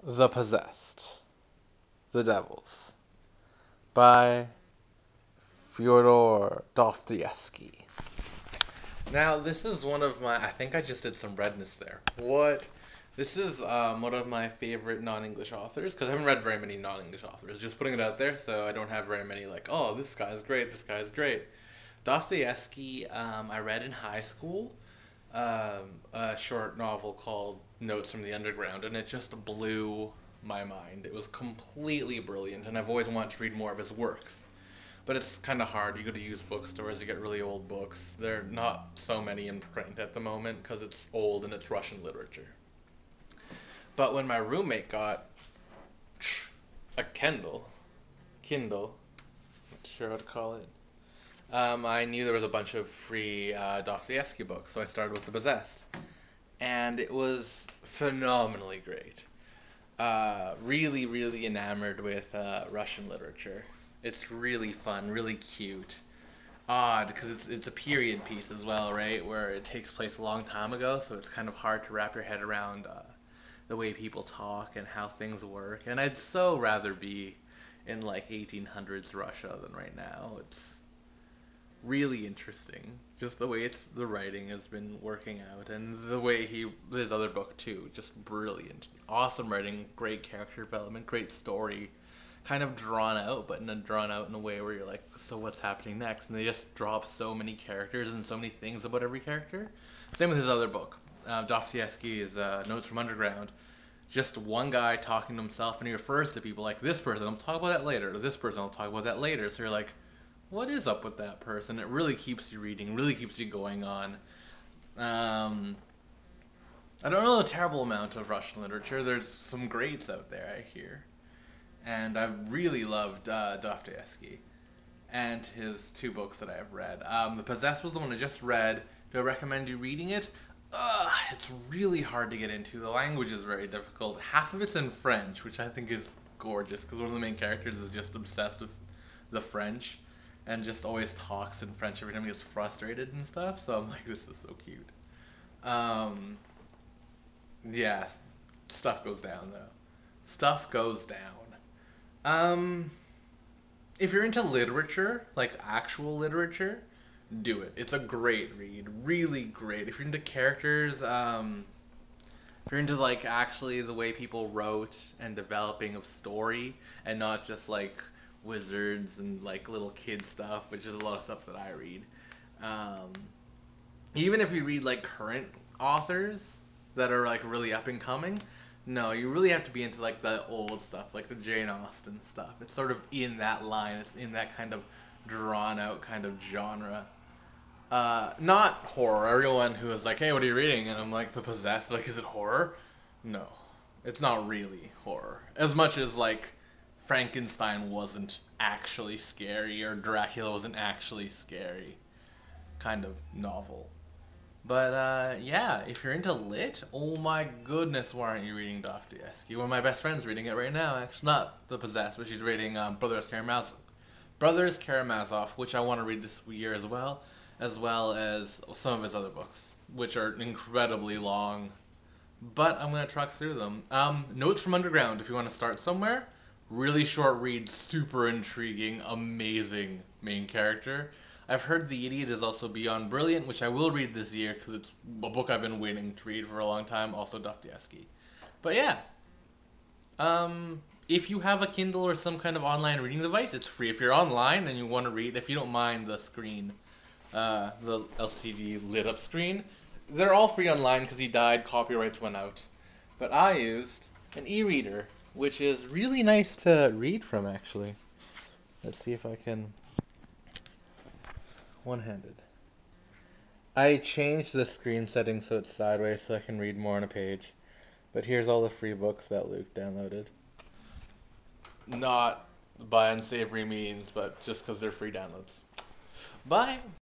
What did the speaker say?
The Possessed, The Devils, by Fyodor Dostoyevsky. Now, this is one of my, I think I just did some redness there. What? This is one of my favorite non-English authors, because I haven't read very many non-English authors. Just putting it out there, so I don't have very many like, oh, this guy's great, this guy's great. Dostoevsky, I read in high school, a short novel called Notes from the Underground, and it just blew my mind. It was completely brilliant, and I've always wanted to read more of his works. But it's kind of hard. You go to used bookstores, you get really old books. There are not so many in print at the moment because it's old and it's Russian literature. But when my roommate got a Kindle, not sure how to call it, I knew there was a bunch of free Dostoevsky books, so I started with The Possessed. And it was phenomenally great. Really, really enamored with Russian literature. It's really fun, really cute. Odd, because it's a period piece as well, right? Where it takes place a long time ago, so it's kind of hard to wrap your head around the way people talk and how things work. And I'd so rather be in like 1800s Russia than right now. It's really interesting. Just the way the writing has been working out, and the way his other book too, just brilliant. Awesome writing, great character development, great story. Kind of drawn out, but drawn out in a way where you're like, so what's happening next? And they just drop so many characters and so many things about every character. Same with his other book, Dostoevsky's Notes from Underground. Just one guy talking to himself, and he refers to people like, this person, I'll talk about that later, or this person, I'll talk about that later. So you're like, what is up with that person? It really keeps you reading, really keeps you going on. I don't know a terrible amount of Russian literature. There's some greats out there, I hear. And I've really loved Dostoevsky and his two books that I have read. The Possessed was the one I just read. Do I recommend you reading it? It's really hard to get into. The language is very difficult. Half of it's in French, which I think is gorgeous, because one of the main characters is just obsessed with the French and just always talks in French every time he gets frustrated and stuff. So I'm like, this is so cute. Yeah, stuff goes down, though. Stuff goes down. If you're into literature, like actual literature, do it. It's a great read. Really great. If you're into characters, if you're into like actually the way people wrote and developing of story and not just like wizards and like little kid stuff, which is a lot of stuff that I read. Even if you read like current authors that are like really up and coming, no, you really have to be into like the old stuff, like the Jane Austen stuff. It's sort of in that line. It's in that kind of drawn out kind of genre. Not horror. Everyone who is like, hey, what are you reading? And I'm like, The Possessed. Like, is it horror? No, it's not really horror. As much as like Frankenstein wasn't actually scary or Dracula wasn't actually scary kind of novel. But, yeah, if you're into lit, oh my goodness, why aren't you reading Dostoevsky? One of my best friends reading it right now, actually. Not The Possessed, but she's reading Brothers Karamazov, which I want to read this year as well as some of his other books, which are incredibly long. But I'm going to truck through them. Notes from Underground, if you want to start somewhere. Really short read, super intriguing, amazing main character. I've heard The Idiot is also beyond brilliant, which I will read this year because it's a book I've been waiting to read for a long time, also Dostoevsky. But yeah, if you have a Kindle or some kind of online reading device, it's free. If you're online and you want to read, if you don't mind the screen, the LCD lit up screen, they're all free online because he died, copyrights went out. But I used an e-reader, which is really nice to read from, actually. Let's see if I can... One-handed. I changed the screen setting so it's sideways so I can read more on a page. But here's all the free books that Luke downloaded. Not by unsavory means, but just because they're free downloads. Bye!